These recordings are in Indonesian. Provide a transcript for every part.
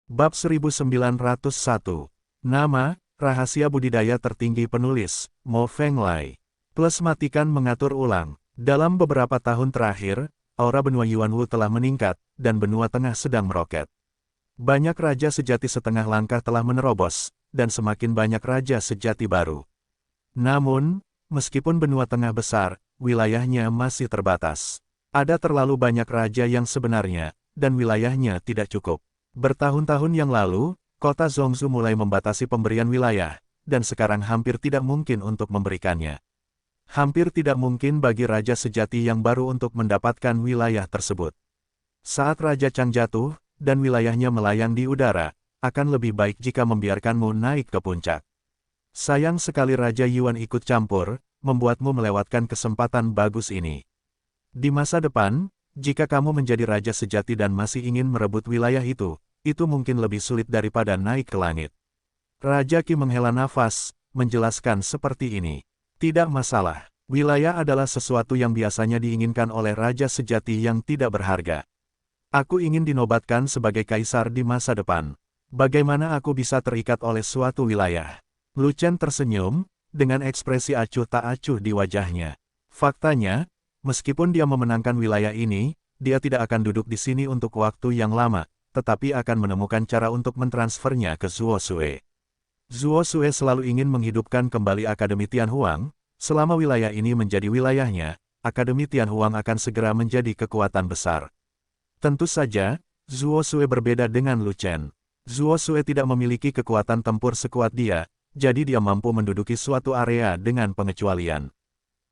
Bab 1901. Nama, rahasia budidaya tertinggi penulis, Mo Fenglai. Plus matikan mengatur ulang. Dalam beberapa tahun terakhir, aura benua Yuanwu telah meningkat, dan benua tengah sedang meroket. Banyak raja sejati setengah langkah telah menerobos, dan semakin banyak raja sejati baru. Namun, meskipun benua tengah besar, wilayahnya masih terbatas. Ada terlalu banyak raja yang sebenarnya, dan wilayahnya tidak cukup. Bertahun-tahun yang lalu, kota Zhongzhou mulai membatasi pemberian wilayah, dan sekarang hampir tidak mungkin untuk memberikannya. Hampir tidak mungkin bagi raja sejati yang baru untuk mendapatkan wilayah tersebut. Saat Raja Chang jatuh, dan wilayahnya melayang di udara, akan lebih baik jika membiarkanmu naik ke puncak. Sayang sekali Raja Yuan ikut campur, membuatmu melewatkan kesempatan bagus ini. Di masa depan, jika kamu menjadi raja sejati dan masih ingin merebut wilayah itu mungkin lebih sulit daripada naik ke langit. Raja Qi menghela nafas, menjelaskan seperti ini. Tidak masalah, wilayah adalah sesuatu yang biasanya diinginkan oleh raja sejati yang tidak berharga. Aku ingin dinobatkan sebagai kaisar di masa depan. Bagaimana aku bisa terikat oleh suatu wilayah? Lu Chen tersenyum, dengan ekspresi acuh tak acuh di wajahnya. Faktanya, meskipun dia memenangkan wilayah ini, dia tidak akan duduk di sini untuk waktu yang lama, tetapi akan menemukan cara untuk mentransfernya ke Zuo Sue. Zuo Sue selalu ingin menghidupkan kembali Akademi Tianhuang. Selama wilayah ini menjadi wilayahnya, Akademi Tianhuang akan segera menjadi kekuatan besar. Tentu saja, Zuo Sue berbeda dengan Lu Chen. Zuo Sue tidak memiliki kekuatan tempur sekuat dia, jadi dia mampu menduduki suatu area dengan pengecualian.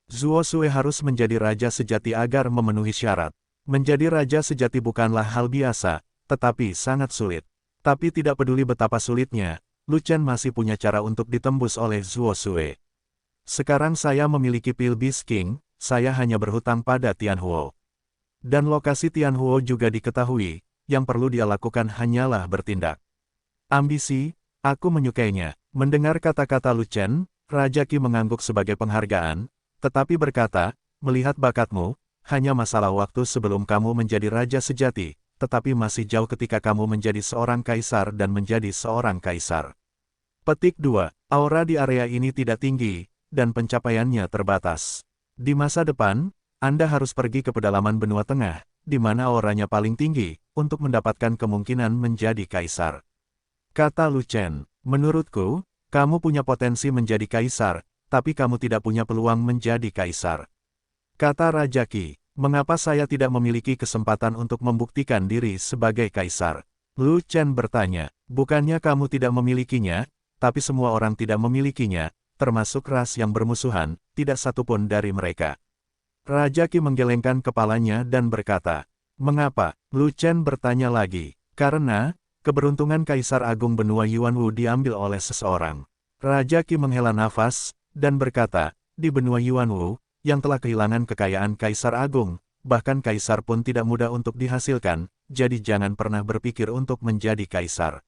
Zuo Sue harus menjadi raja sejati agar memenuhi syarat. Menjadi raja sejati bukanlah hal biasa, tetapi sangat sulit. Tapi tidak peduli betapa sulitnya, Lu Chen masih punya cara untuk ditembus oleh Zuo Sue. Sekarang saya memiliki pil Beast King, saya hanya berhutang pada Tianhuo. Dan lokasi Tianhuo juga diketahui, yang perlu dia lakukan hanyalah bertindak. Ambisi, aku menyukainya. Mendengar kata-kata Lu Chen, Raja Qi mengangguk sebagai penghargaan, tetapi berkata, melihat bakatmu, hanya masalah waktu sebelum kamu menjadi raja sejati, tetapi masih jauh ketika kamu menjadi seorang kaisar dan menjadi seorang kaisar. Petik 2. Aura di area ini tidak tinggi, dan pencapaiannya terbatas. Di masa depan, Anda harus pergi ke pedalaman benua tengah, di mana auranya paling tinggi, untuk mendapatkan kemungkinan menjadi kaisar. Kata Lu Chen, menurutku, kamu punya potensi menjadi kaisar, tapi kamu tidak punya peluang menjadi kaisar. Kata Raja Qi, mengapa saya tidak memiliki kesempatan untuk membuktikan diri sebagai kaisar? Lu Chen bertanya, bukannya kamu tidak memilikinya, tapi semua orang tidak memilikinya, termasuk ras yang bermusuhan, tidak satupun dari mereka. Raja Qi menggelengkan kepalanya dan berkata, mengapa? Lu Chen bertanya lagi, karena, keberuntungan Kaisar Agung benua Yuanwu diambil oleh seseorang. Raja Qi menghela nafas, dan berkata, di benua Yuanwu, yang telah kehilangan kekayaan Kaisar Agung, bahkan Kaisar pun tidak mudah untuk dihasilkan, jadi jangan pernah berpikir untuk menjadi Kaisar.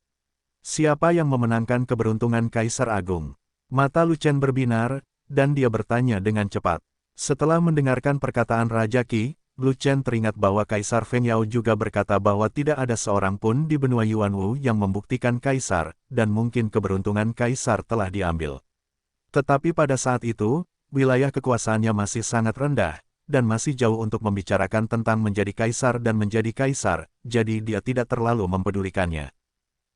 Siapa yang memenangkan keberuntungan Kaisar Agung? Mata Lu Chen berbinar, dan dia bertanya dengan cepat. Setelah mendengarkan perkataan Raja Qi, Lu Chen teringat bahwa Kaisar Feng Yao juga berkata bahwa tidak ada seorang pun di benua Yuanwu yang membuktikan Kaisar, dan mungkin keberuntungan Kaisar telah diambil. Tetapi pada saat itu, wilayah kekuasaannya masih sangat rendah, dan masih jauh untuk membicarakan tentang menjadi Kaisar dan menjadi Kaisar, jadi dia tidak terlalu mempedulikannya.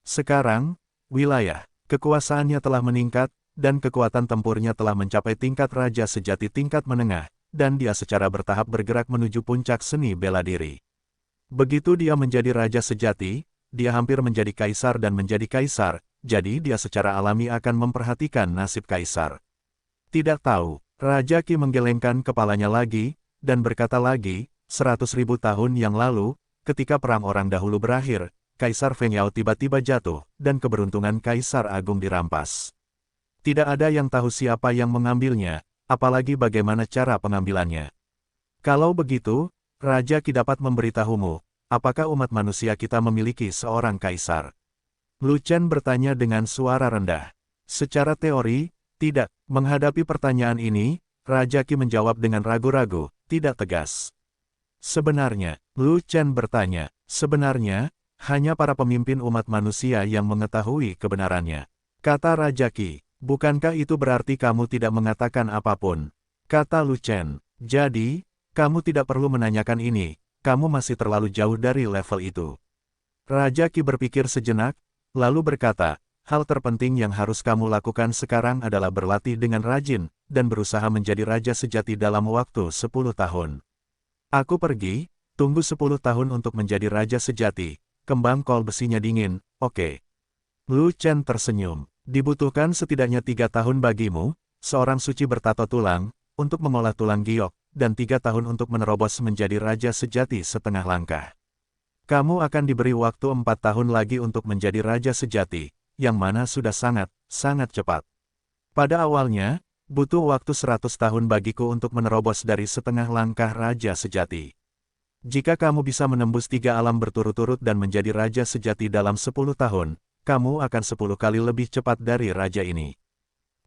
Sekarang, wilayah kekuasaannya telah meningkat, dan kekuatan tempurnya telah mencapai tingkat raja sejati tingkat menengah, dan dia secara bertahap bergerak menuju puncak seni bela diri. Begitu dia menjadi raja sejati, dia hampir menjadi kaisar dan menjadi kaisar, jadi dia secara alami akan memperhatikan nasib kaisar. Tidak tahu, Raja Qi menggelengkan kepalanya lagi, dan berkata lagi, 100.000 tahun yang lalu, ketika perang orang dahulu berakhir, Kaisar Feng Yao tiba-tiba jatuh, dan keberuntungan Kaisar Agung dirampas. Tidak ada yang tahu siapa yang mengambilnya, apalagi bagaimana cara pengambilannya. Kalau begitu, Raja Qi dapat memberitahumu, apakah umat manusia kita memiliki seorang kaisar? Lu Chen bertanya dengan suara rendah. Secara teori, tidak. Menghadapi pertanyaan ini, Raja Qi menjawab dengan ragu-ragu, tidak tegas. Sebenarnya, Lu Chen bertanya, sebenarnya, Hanya para pemimpin umat manusia yang mengetahui kebenarannya. Kata Raja Qi, bukankah itu berarti kamu tidak mengatakan apapun? Kata Lu Chen, jadi, kamu tidak perlu menanyakan ini, kamu masih terlalu jauh dari level itu. Raja Qi berpikir sejenak, lalu berkata, hal terpenting yang harus kamu lakukan sekarang adalah berlatih dengan rajin, dan berusaha menjadi raja sejati dalam waktu 10 tahun. Aku pergi, tunggu 10 tahun untuk menjadi raja sejati. Kembang kol besinya dingin, oke. Lu Chen tersenyum. Dibutuhkan setidaknya 3 tahun bagimu, seorang suci bertato tulang, untuk mengolah tulang giok, dan 3 tahun untuk menerobos menjadi raja sejati setengah langkah. Kamu akan diberi waktu 4 tahun lagi untuk menjadi raja sejati, yang mana sudah sangat cepat. Pada awalnya, butuh waktu 100 tahun bagiku untuk menerobos dari setengah langkah raja sejati. Jika kamu bisa menembus 3 alam berturut-turut dan menjadi raja sejati dalam 10 tahun, kamu akan 10 kali lebih cepat dari raja ini.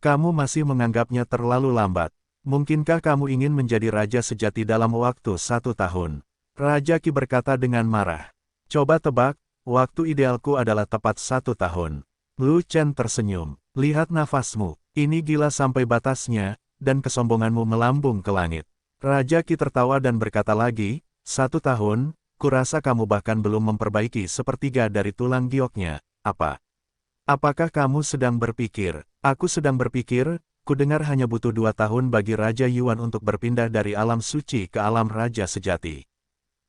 Kamu masih menganggapnya terlalu lambat. Mungkinkah kamu ingin menjadi raja sejati dalam waktu 1 tahun? Raja Qi berkata dengan marah. Coba tebak, waktu idealku adalah tepat 1 tahun. Lu Chen tersenyum. Lihat nafasmu, ini gila sampai batasnya, dan kesombonganmu melambung ke langit. Raja Qi tertawa dan berkata lagi, 1 tahun, kurasa kamu bahkan belum memperbaiki sepertiga dari tulang gioknya, apa? Apakah kamu sedang berpikir? Aku sedang berpikir, kudengar hanya butuh 2 tahun bagi Raja Yuan untuk berpindah dari alam suci ke alam raja sejati.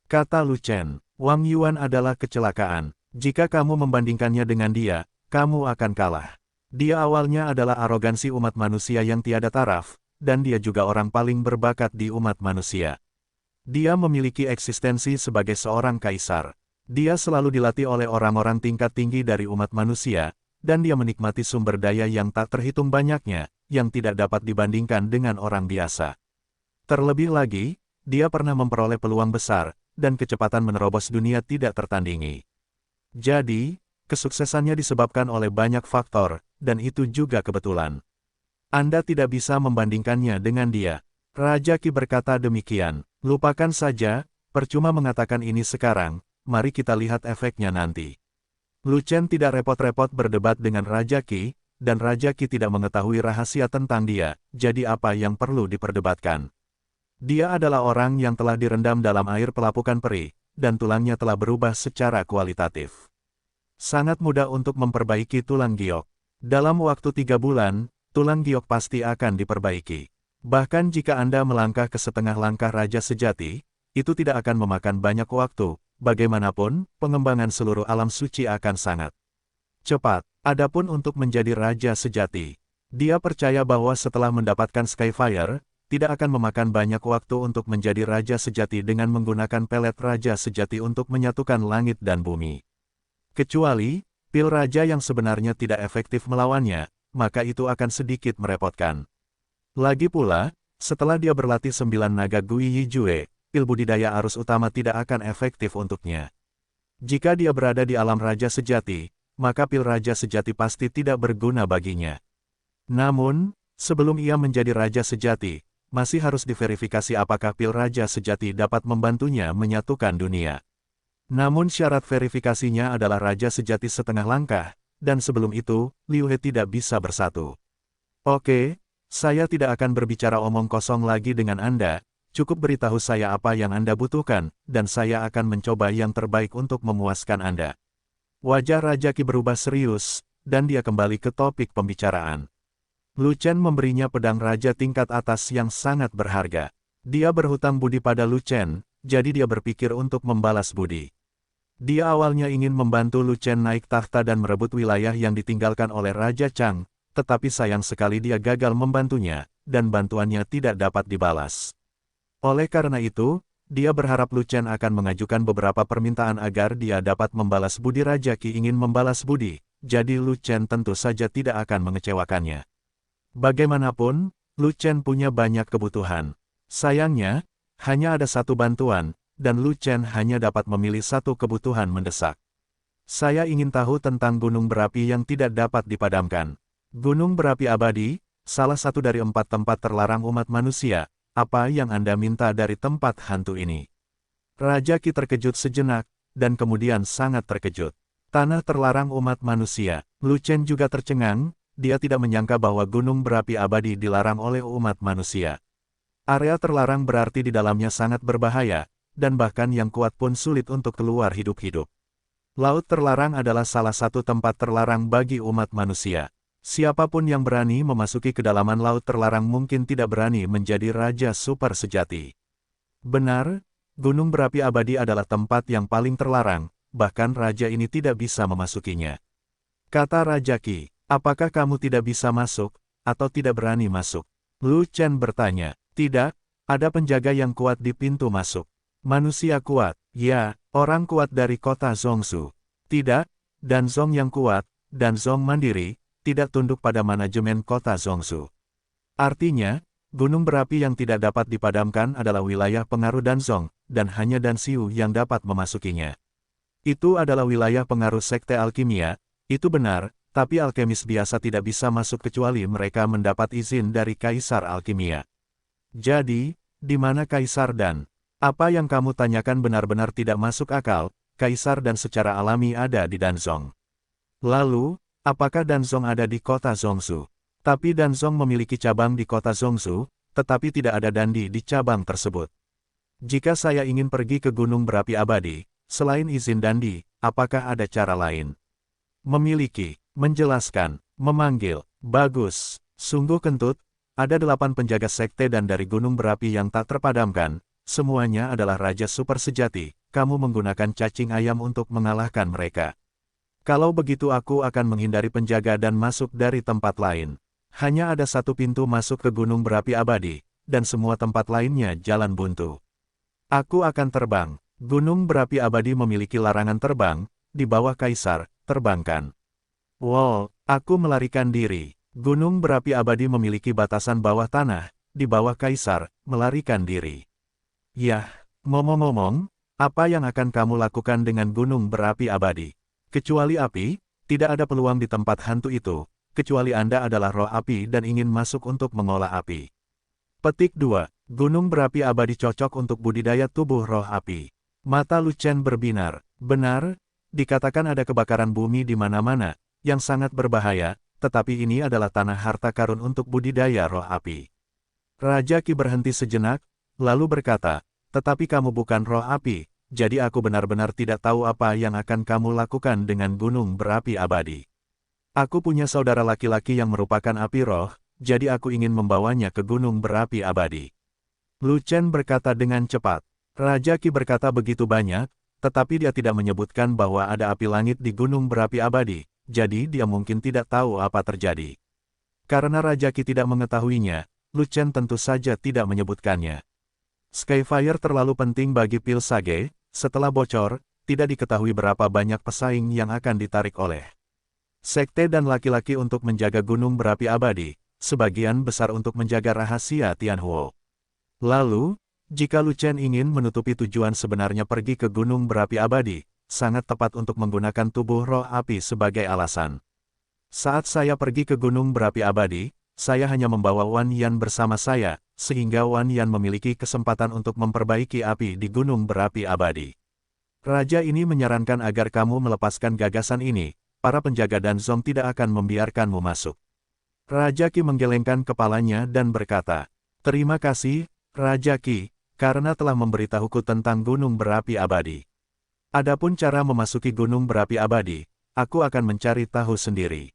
Kata Lu Chen, Wang Yuan adalah kecelakaan. Jika kamu membandingkannya dengan dia, kamu akan kalah. Dia awalnya adalah arogansi umat manusia yang tiada taraf, dan dia juga orang paling berbakat di umat manusia. Dia memiliki eksistensi sebagai seorang kaisar. Dia selalu dilatih oleh orang-orang tingkat tinggi dari umat manusia, dan dia menikmati sumber daya yang tak terhitung banyaknya, yang tidak dapat dibandingkan dengan orang biasa. Terlebih lagi, dia pernah memperoleh peluang besar, dan kecepatan menerobos dunia tidak tertandingi. Jadi, kesuksesannya disebabkan oleh banyak faktor, dan itu juga kebetulan. Anda tidak bisa membandingkannya dengan dia. Raja Qi berkata demikian. Lupakan saja, percuma mengatakan ini sekarang, mari kita lihat efeknya nanti. Lu Chen tidak repot-repot berdebat dengan Raja Qi, dan Raja Qi tidak mengetahui rahasia tentang dia, jadi apa yang perlu diperdebatkan. Dia adalah orang yang telah direndam dalam air pelapukan peri, dan tulangnya telah berubah secara kualitatif. Sangat mudah untuk memperbaiki tulang giok. Dalam waktu 3 bulan, tulang giok pasti akan diperbaiki. Bahkan jika Anda melangkah ke setengah langkah raja sejati, itu tidak akan memakan banyak waktu, bagaimanapun, pengembangan seluruh alam suci akan sangat cepat. Adapun untuk menjadi raja sejati, dia percaya bahwa setelah mendapatkan Skyfire, tidak akan memakan banyak waktu untuk menjadi raja sejati dengan menggunakan pelet raja sejati untuk menyatukan langit dan bumi. Kecuali, pil raja yang sebenarnya tidak efektif melawannya, maka itu akan sedikit merepotkan. Lagi pula, setelah dia berlatih 9 naga Gui Yijue, pil budidaya arus utama tidak akan efektif untuknya. Jika dia berada di alam raja sejati, maka pil raja sejati pasti tidak berguna baginya. Namun, sebelum ia menjadi raja sejati, masih harus diverifikasi apakah pil raja sejati dapat membantunya menyatukan dunia. Namun syarat verifikasinya adalah raja sejati setengah langkah, dan sebelum itu, Liu He tidak bisa bersatu. Oke. Saya tidak akan berbicara omong kosong lagi dengan Anda, cukup beritahu saya apa yang Anda butuhkan, dan saya akan mencoba yang terbaik untuk memuaskan Anda. Wajah Raja Qi berubah serius, dan dia kembali ke topik pembicaraan. Lu Chen memberinya pedang raja tingkat atas yang sangat berharga. Dia berhutang budi pada Lu Chen, jadi dia berpikir untuk membalas budi. Dia awalnya ingin membantu Lu Chen naik takhta dan merebut wilayah yang ditinggalkan oleh Raja Chang, tetapi sayang sekali dia gagal membantunya, dan bantuannya tidak dapat dibalas. Oleh karena itu, dia berharap Lu Chen akan mengajukan beberapa permintaan agar dia dapat membalas budi. Raja Qi ingin membalas budi, jadi Lu Chen tentu saja tidak akan mengecewakannya. Bagaimanapun, Lu Chen punya banyak kebutuhan. Sayangnya, hanya ada satu bantuan, dan Lu Chen hanya dapat memilih satu kebutuhan mendesak. Saya ingin tahu tentang gunung berapi yang tidak dapat dipadamkan. Gunung berapi abadi, salah satu dari 4 tempat terlarang umat manusia, apa yang Anda minta dari tempat hantu ini? Raja Qi terkejut sejenak, dan kemudian sangat terkejut. Tanah terlarang umat manusia. Lu Chen juga tercengang, dia tidak menyangka bahwa gunung berapi abadi dilarang oleh umat manusia. Area terlarang berarti di dalamnya sangat berbahaya, dan bahkan yang kuat pun sulit untuk keluar hidup-hidup. Laut terlarang adalah salah satu tempat terlarang bagi umat manusia. Siapapun yang berani memasuki kedalaman laut terlarang mungkin tidak berani menjadi raja super sejati. Benar, gunung berapi abadi adalah tempat yang paling terlarang, bahkan raja ini tidak bisa memasukinya. Kata Raja Qi, apakah kamu tidak bisa masuk, atau tidak berani masuk? Lu Chen bertanya, tidak, ada penjaga yang kuat di pintu masuk. Manusia kuat, ya, orang kuat dari kota Zhongshu. Tidak, dan Zhong yang kuat, dan Zhong mandiri, tidak tunduk pada manajemen kota Zhongshu. Artinya, gunung berapi yang tidak dapat dipadamkan adalah wilayah pengaruh Danzong, dan hanya Dan Xiu yang dapat memasukinya. Itu adalah wilayah pengaruh sekte alkimia, itu benar, tapi alkemis biasa tidak bisa masuk kecuali mereka mendapat izin dari Kaisar Alkimia. Jadi, di mana Kaisar Dan? Apa yang kamu tanyakan benar-benar tidak masuk akal, Kaisar Dan secara alami ada di Danzong. Lalu, apakah Danzong ada di kota Zhongshu? Tapi Danzong memiliki cabang di kota Zhongshu, tetapi tidak ada Dandi di cabang tersebut. Jika saya ingin pergi ke gunung berapi abadi, selain izin Dandi, apakah ada cara lain? Memiliki, menjelaskan, memanggil, bagus, sungguh kentut, ada 8 penjaga sekte dan dari gunung berapi yang tak terpadamkan, semuanya adalah raja super sejati, kamu menggunakan cacing ayam untuk mengalahkan mereka. Kalau begitu aku akan menghindari penjaga dan masuk dari tempat lain. Hanya ada satu pintu masuk ke gunung berapi abadi, dan semua tempat lainnya jalan buntu. Aku akan terbang, gunung berapi abadi memiliki larangan terbang, di bawah Kaisar, terbangkan. Wow, aku melarikan diri. Gunung berapi abadi memiliki batasan bawah tanah, di bawah Kaisar, melarikan diri. Yah, ngomong-ngomong, apa yang akan kamu lakukan dengan gunung berapi abadi? Kecuali api, tidak ada peluang di tempat hantu itu, kecuali Anda adalah roh api dan ingin masuk untuk mengolah api. Petik 2. Gunung berapi abadi cocok untuk budidaya tubuh roh api. Mata Lu Chen berbinar. Benar, dikatakan ada kebakaran bumi di mana-mana, yang sangat berbahaya, tetapi ini adalah tanah harta karun untuk budidaya roh api. Raja Qi berhenti sejenak, lalu berkata, tetapi kamu bukan roh api, jadi aku benar-benar tidak tahu apa yang akan kamu lakukan dengan gunung berapi abadi. Aku punya saudara laki-laki yang merupakan api roh, jadi aku ingin membawanya ke gunung berapi abadi. Lu Chen berkata dengan cepat. Raja Qi berkata begitu banyak, tetapi dia tidak menyebutkan bahwa ada api langit di gunung berapi abadi, jadi dia mungkin tidak tahu apa terjadi. Karena Raja Qi tidak mengetahuinya, Lu Chen tentu saja tidak menyebutkannya. Skyfire terlalu penting bagi pil sage, setelah bocor, tidak diketahui berapa banyak pesaing yang akan ditarik oleh sekte dan laki-laki untuk menjaga gunung berapi abadi, sebagian besar untuk menjaga rahasia Tianhuo. Lalu, jika Lu Chen ingin menutupi tujuan sebenarnya pergi ke gunung berapi abadi, sangat tepat untuk menggunakan tubuh roh api sebagai alasan. Saat saya pergi ke gunung berapi abadi, saya hanya membawa Wan Yan bersama saya, sehingga Wan Yan memiliki kesempatan untuk memperbaiki api di gunung berapi abadi. Raja ini menyarankan agar kamu melepaskan gagasan ini, para penjaga Danzong tidak akan membiarkanmu masuk. Raja Qi menggelengkan kepalanya dan berkata, terima kasih, Raja Qi, karena telah memberitahuku tentang gunung berapi abadi. Adapun cara memasuki gunung berapi abadi, aku akan mencari tahu sendiri.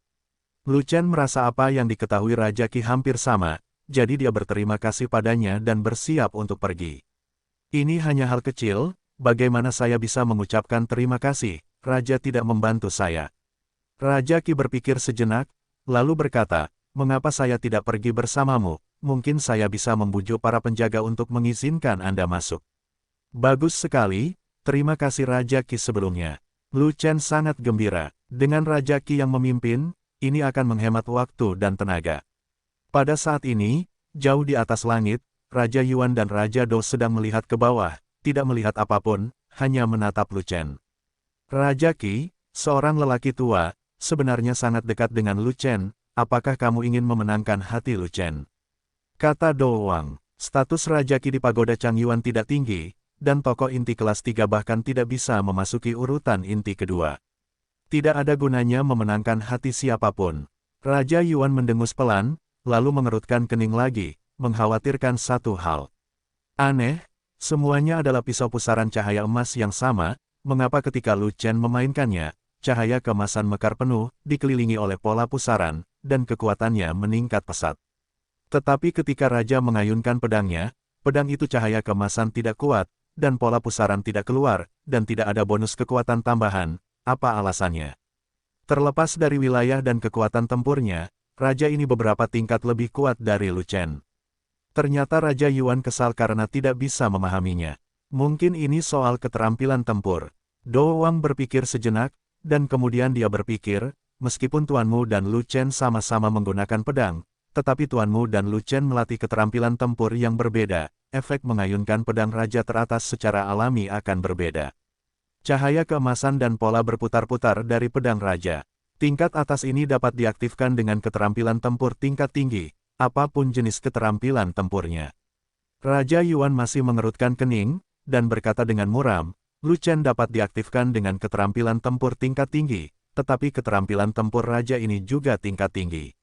Lu Chen merasa apa yang diketahui Raja Qi hampir sama, jadi dia berterima kasih padanya dan bersiap untuk pergi. Ini hanya hal kecil, bagaimana saya bisa mengucapkan terima kasih, Raja tidak membantu saya. Raja Qi berpikir sejenak, lalu berkata, mengapa saya tidak pergi bersamamu, mungkin saya bisa membujuk para penjaga untuk mengizinkan Anda masuk. Bagus sekali, terima kasih Raja Qi sebelumnya. Lu Chen sangat gembira, dengan Raja Qi yang memimpin, ini akan menghemat waktu dan tenaga. Pada saat ini, jauh di atas langit, Raja Yuan dan Raja Do sedang melihat ke bawah, tidak melihat apapun, hanya menatap Lu Chen. Raja Qi, seorang lelaki tua, sebenarnya sangat dekat dengan Lu Chen, apakah kamu ingin memenangkan hati Lu Chen? Kata Do Wang, status Raja Qi di pagoda Changyuan tidak tinggi, dan tokoh inti kelas 3 bahkan tidak bisa memasuki urutan inti kedua. Tidak ada gunanya memenangkan hati siapapun. Raja Yuan mendengus pelan, lalu mengerutkan kening lagi, mengkhawatirkan satu hal. Aneh, semuanya adalah pisau pusaran cahaya emas yang sama, mengapa ketika Lu Chen memainkannya, cahaya keemasan mekar penuh, dikelilingi oleh pola pusaran, dan kekuatannya meningkat pesat. Tetapi ketika Raja mengayunkan pedangnya, pedang itu cahaya keemasan tidak kuat, dan pola pusaran tidak keluar, dan tidak ada bonus kekuatan tambahan. Apa alasannya? Terlepas dari wilayah dan kekuatan tempurnya, Raja ini beberapa tingkat lebih kuat dari Lu Chen. Ternyata Raja Yuan kesal karena tidak bisa memahaminya. Mungkin ini soal keterampilan tempur. Do Wang berpikir sejenak, dan kemudian dia berpikir, meskipun tuanmu dan Lu Chen sama-sama menggunakan pedang, tetapi tuanmu dan Lu Chen melatih keterampilan tempur yang berbeda, efek mengayunkan pedang raja teratas secara alami akan berbeda. Cahaya keemasan dan pola berputar-putar dari pedang raja. Tingkat atas ini dapat diaktifkan dengan keterampilan tempur tingkat tinggi, apapun jenis keterampilan tempurnya. Raja Yuan masih mengerutkan kening, dan berkata dengan muram, Lu Chen dapat diaktifkan dengan keterampilan tempur tingkat tinggi, tetapi keterampilan tempur raja ini juga tingkat tinggi.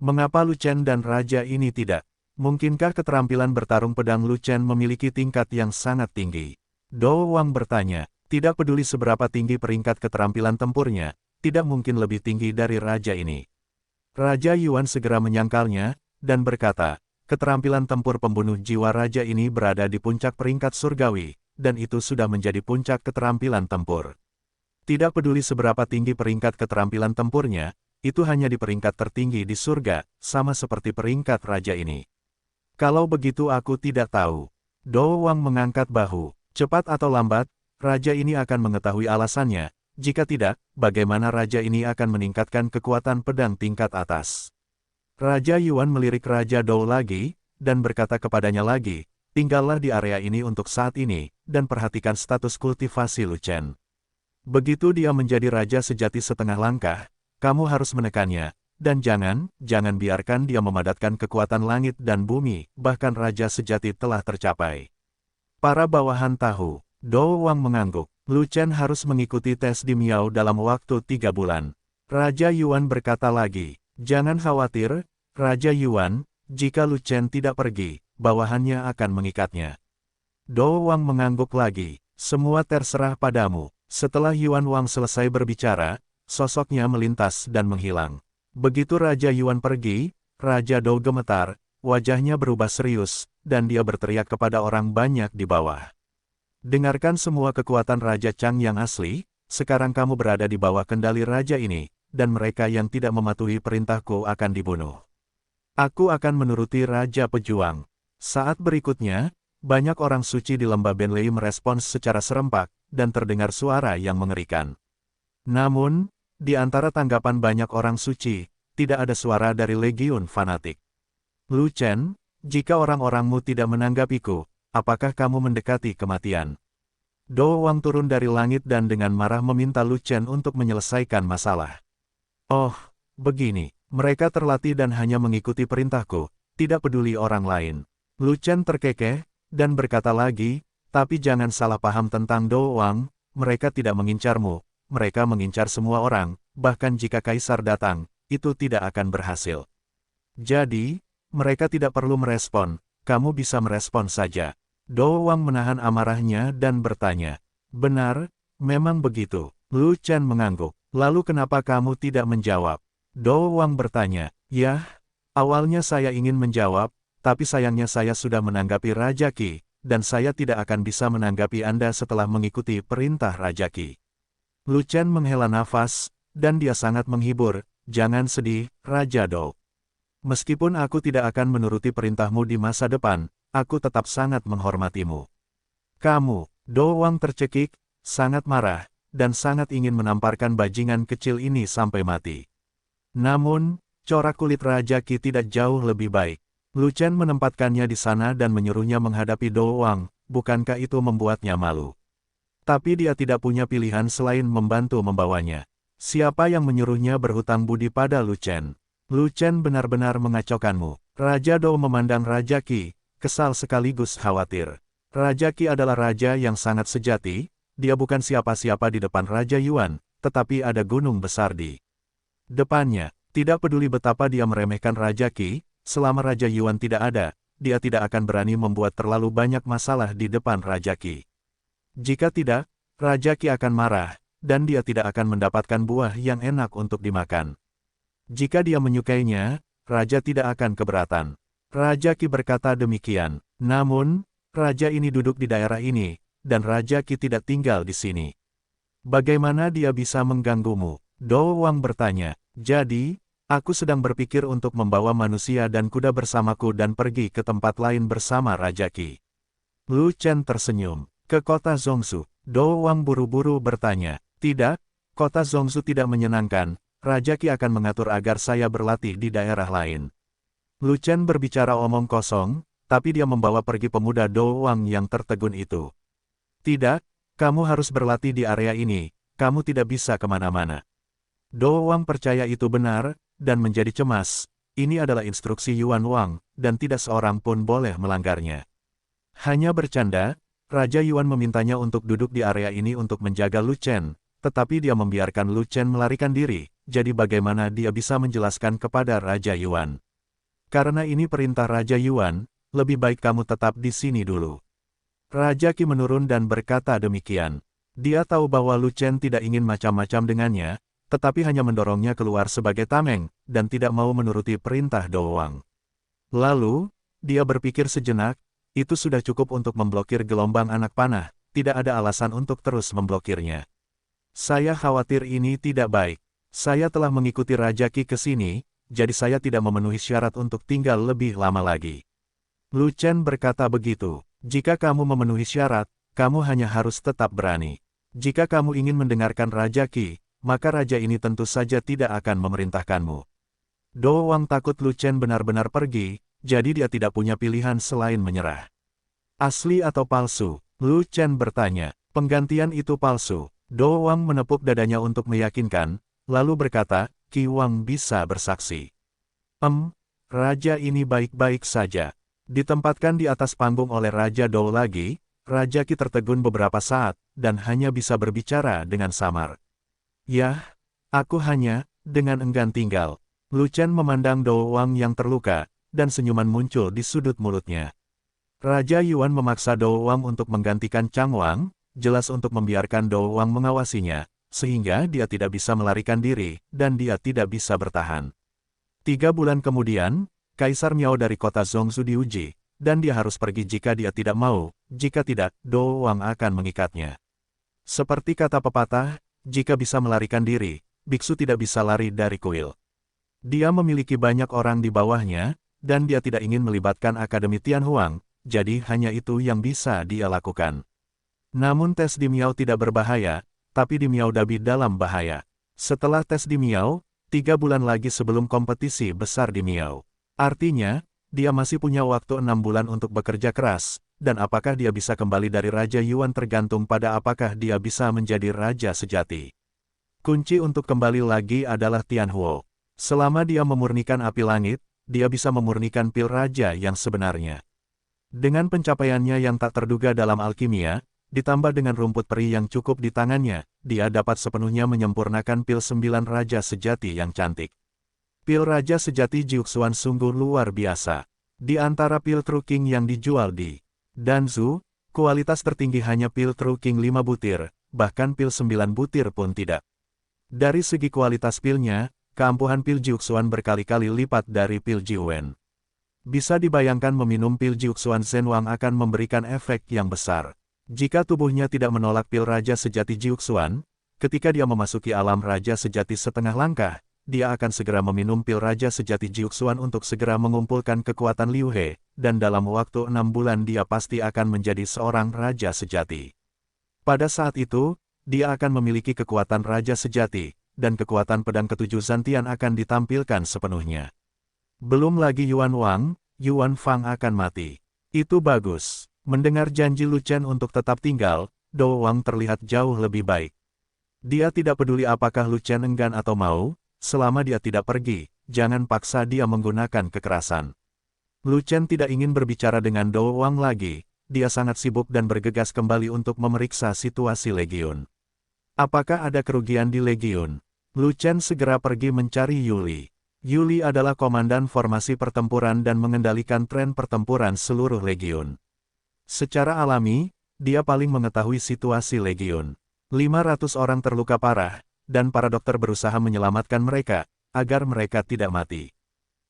Mengapa Lu Chen dan raja ini tidak? Mungkinkah keterampilan bertarung pedang Lu Chen memiliki tingkat yang sangat tinggi? Do Wang bertanya, tidak peduli seberapa tinggi peringkat keterampilan tempurnya, tidak mungkin lebih tinggi dari raja ini. Raja Yuan segera menyangkalnya, dan berkata, keterampilan tempur pembunuh jiwa raja ini berada di puncak peringkat surgawi, dan itu sudah menjadi puncak keterampilan tempur. Tidak peduli seberapa tinggi peringkat keterampilan tempurnya, itu hanya di peringkat tertinggi di surga, sama seperti peringkat raja ini. Kalau begitu aku tidak tahu. Do Wang mengangkat bahu. Cepat atau lambat, raja ini akan mengetahui alasannya. Jika tidak, bagaimana raja ini akan meningkatkan kekuatan pedang tingkat atas? Raja Yuan melirik Raja Dou lagi, dan berkata kepadanya lagi, tinggallah di area ini untuk saat ini, dan perhatikan status kultivasi Lu Chen. Begitu dia menjadi raja sejati setengah langkah, kamu harus menekannya, dan jangan biarkan dia memadatkan kekuatan langit dan bumi, bahkan raja sejati telah tercapai. Para bawahan tahu, Do Wang mengangguk, Lu Chen harus mengikuti tes di Miao dalam waktu 3 bulan. Raja Yuan berkata lagi, jangan khawatir, Raja Yuan, jika Lu Chen tidak pergi, bawahannya akan mengikatnya. Do Wang mengangguk lagi, semua terserah padamu. Setelah Yuan Wang selesai berbicara, sosoknya melintas dan menghilang. Begitu Raja Yuan pergi, Raja Dou gemetar, wajahnya berubah serius, dan dia berteriak kepada orang banyak di bawah. Dengarkan semua kekuatan Raja Chang yang asli, sekarang kamu berada di bawah kendali raja ini, dan mereka yang tidak mematuhi perintahku akan dibunuh. Aku akan menuruti Raja Pejuang. Saat berikutnya, banyak orang suci di lembah Benlei merespons secara serempak, dan terdengar suara yang mengerikan. Namun, di antara tanggapan banyak orang suci, tidak ada suara dari legiun fanatik. Lu Chen, jika orang-orangmu tidak menanggapiku, apakah kamu mendekati kematian? Do Wang turun dari langit dan dengan marah meminta Lu Chen untuk menyelesaikan masalah. Oh, begini, mereka terlatih dan hanya mengikuti perintahku, tidak peduli orang lain. Lu Chen terkekeh, dan berkata lagi, tapi jangan salah paham tentang Do Wang, mereka tidak mengincarmu. Mereka mengincar semua orang, bahkan jika kaisar datang, itu tidak akan berhasil. Jadi, mereka tidak perlu merespon, kamu bisa merespon saja. Do Wang menahan amarahnya dan bertanya, benar, memang begitu. Lu Chen mengangguk, lalu kenapa kamu tidak menjawab? Do Wang bertanya, yah, awalnya saya ingin menjawab, tapi sayangnya saya sudah menanggapi Raja Qi, dan saya tidak akan bisa menanggapi Anda setelah mengikuti perintah Raja Qi. Lu Chen menghela nafas, dan dia sangat menghibur, jangan sedih, Raja Dou. Meskipun aku tidak akan menuruti perintahmu di masa depan, aku tetap sangat menghormatimu. Kamu, Do Wang tercekik, sangat marah, dan sangat ingin menamparkan bajingan kecil ini sampai mati. Namun, corak kulit Raja Qi tidak jauh lebih baik. Lu Chen menempatkannya di sana dan menyuruhnya menghadapi Do Wang, bukankah itu membuatnya malu? Tapi dia tidak punya pilihan selain membantu membawanya. Siapa yang menyuruhnya berhutang budi pada Lu Chen? Lu Chen benar-benar mengacaukanmu. Raja Dou memandang Raja Qi, kesal sekaligus khawatir. Raja Qi adalah raja yang sangat sejati, dia bukan siapa-siapa di depan Raja Yuan, tetapi ada gunung besar di depannya. Tidak peduli betapa dia meremehkan Raja Qi, selama Raja Yuan tidak ada, dia tidak akan berani membuat terlalu banyak masalah di depan Raja Qi. Jika tidak, Raja Qi akan marah, dan dia tidak akan mendapatkan buah yang enak untuk dimakan. Jika dia menyukainya, Raja tidak akan keberatan. Raja Qi berkata demikian. Namun, Raja ini duduk di daerah ini, dan Raja Qi tidak tinggal di sini. Bagaimana dia bisa mengganggumu? Do Wang bertanya. Jadi, aku sedang berpikir untuk membawa manusia dan kuda bersamaku dan pergi ke tempat lain bersama Raja Qi. Lu Chen tersenyum. Ke kota Zhongsu. Do Wang buru-buru bertanya. Tidak, kota Zhongsu tidak menyenangkan. Raja Qi akan mengatur agar saya berlatih di daerah lain. Lu Chen berbicara omong kosong, tapi dia membawa pergi pemuda Do Wang yang tertegun itu. Tidak, kamu harus berlatih di area ini, kamu tidak bisa kemana-mana. Do Wang percaya itu benar, dan menjadi cemas. Ini adalah instruksi Yuan Wang, dan tidak seorang pun boleh melanggarnya. Hanya bercanda, Raja Yuan memintanya untuk duduk di area ini untuk menjaga Lu Chen, tetapi dia membiarkan Lu Chen melarikan diri, jadi bagaimana dia bisa menjelaskan kepada Raja Yuan? Karena ini perintah Raja Yuan, lebih baik kamu tetap di sini dulu. Raja Qi menurun dan berkata demikian. Dia tahu bahwa Lu Chen tidak ingin macam-macam dengannya, tetapi hanya mendorongnya keluar sebagai tameng, dan tidak mau menuruti perintah Do Wang. Lalu, dia berpikir sejenak, itu sudah cukup untuk memblokir gelombang anak panah, tidak ada alasan untuk terus memblokirnya. Saya khawatir ini tidak baik. Saya telah mengikuti Raja Qi ke sini, jadi saya tidak memenuhi syarat untuk tinggal lebih lama lagi. Lu Chen berkata begitu. Jika kamu memenuhi syarat, kamu hanya harus tetap berani. Jika kamu ingin mendengarkan Raja Qi, maka raja ini tentu saja tidak akan memerintahkanmu. Do Wang takut Lu Chen benar-benar pergi, jadi dia tidak punya pilihan selain menyerah. Asli atau palsu? Lu Chen bertanya. Penggantian itu palsu. Do Wang menepuk dadanya untuk meyakinkan, lalu berkata, Qi Wang bisa bersaksi. Raja ini baik-baik saja. Ditempatkan di atas panggung oleh Raja Dou lagi, Raja Qi tertegun beberapa saat, dan hanya bisa berbicara dengan samar. Yah, aku hanya, dengan enggan tinggal. Lu Chen memandang Do Wang yang terluka, dan senyuman muncul di sudut mulutnya. Raja Yuan memaksa Do Wang untuk menggantikan Chang Wang, jelas untuk membiarkan Do Wang mengawasinya, sehingga dia tidak bisa melarikan diri, dan dia tidak bisa bertahan. 3 bulan kemudian, Kaisar Miao dari kota Zhongsu diuji, dan dia harus pergi jika dia tidak mau, jika tidak, Do Wang akan mengikatnya. Seperti kata pepatah, jika bisa melarikan diri, biksu tidak bisa lari dari kuil. Dia memiliki banyak orang di bawahnya, dan dia tidak ingin melibatkan Akademi Tianhuang, jadi hanya itu yang bisa dia lakukan. Namun tes di Miao tidak berbahaya, tapi di Miao Dabi dalam bahaya. Setelah tes di Miao, 3 bulan lagi sebelum kompetisi besar di Miao. Artinya, dia masih punya waktu 6 bulan untuk bekerja keras, dan apakah dia bisa kembali dari Raja Yuan tergantung pada apakah dia bisa menjadi raja sejati. Kunci untuk kembali lagi adalah Tianhuo. Selama dia memurnikan api langit, dia bisa memurnikan pil raja yang sebenarnya. Dengan pencapaiannya yang tak terduga dalam alkimia, ditambah dengan rumput peri yang cukup di tangannya, dia dapat sepenuhnya menyempurnakan pil 9 raja sejati yang cantik. Pil Raja Sejati Jiuxuan sungguh luar biasa. Di antara pil True King yang dijual di Danzu, kualitas tertinggi hanya pil True King 5 butir, bahkan pil 9 butir pun tidak. Dari segi kualitas pilnya, keampuhan pil Jiuxuan berkali-kali lipat dari pil Jiuwen. Bisa dibayangkan meminum pil Jiuxuan Zhenwang akan memberikan efek yang besar. Jika tubuhnya tidak menolak pil Raja Sejati Jiuxuan, ketika dia memasuki alam Raja Sejati setengah langkah, dia akan segera meminum pil Raja Sejati Jiuxuan untuk segera mengumpulkan kekuatan Liu He, dan dalam waktu 6 bulan dia pasti akan menjadi seorang Raja Sejati. Pada saat itu, dia akan memiliki kekuatan Raja Sejati, dan kekuatan pedang ketujuh Zantian akan ditampilkan sepenuhnya. Belum lagi Yuan Wang, Yuan Fang akan mati. Itu bagus. Mendengar janji Lu Chen untuk tetap tinggal, Do Wang terlihat jauh lebih baik. Dia tidak peduli apakah Lu Chen enggan atau mau, selama dia tidak pergi, jangan paksa dia menggunakan kekerasan. Lu Chen tidak ingin berbicara dengan Do Wang lagi, dia sangat sibuk dan bergegas kembali untuk memeriksa situasi Legiun. Apakah ada kerugian di Legiun? Lu Chen segera pergi mencari Yuli. Yuli adalah komandan formasi pertempuran dan mengendalikan tren pertempuran seluruh Legiun. Secara alami, dia paling mengetahui situasi Legiun. 500 orang terluka parah, dan para dokter berusaha menyelamatkan mereka, agar mereka tidak mati.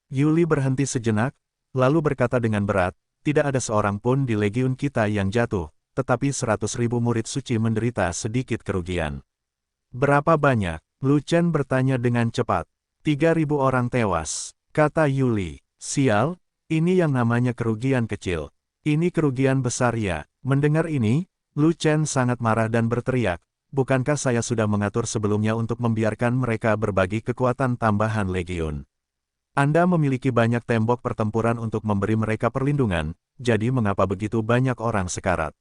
Yuli berhenti sejenak, lalu berkata dengan berat, tidak ada seorang pun di Legiun kita yang jatuh, tetapi 100.000 murid suci menderita sedikit kerugian. Berapa banyak? Lu Chen bertanya dengan cepat. 3.000 orang tewas, kata Yuli. Sial, ini yang namanya kerugian kecil. Ini kerugian besar ya. Mendengar ini, Lu Chen sangat marah dan berteriak, bukankah saya sudah mengatur sebelumnya untuk membiarkan mereka berbagi kekuatan tambahan Legiun? Anda memiliki banyak tembok pertempuran untuk memberi mereka perlindungan, jadi mengapa begitu banyak orang sekarat?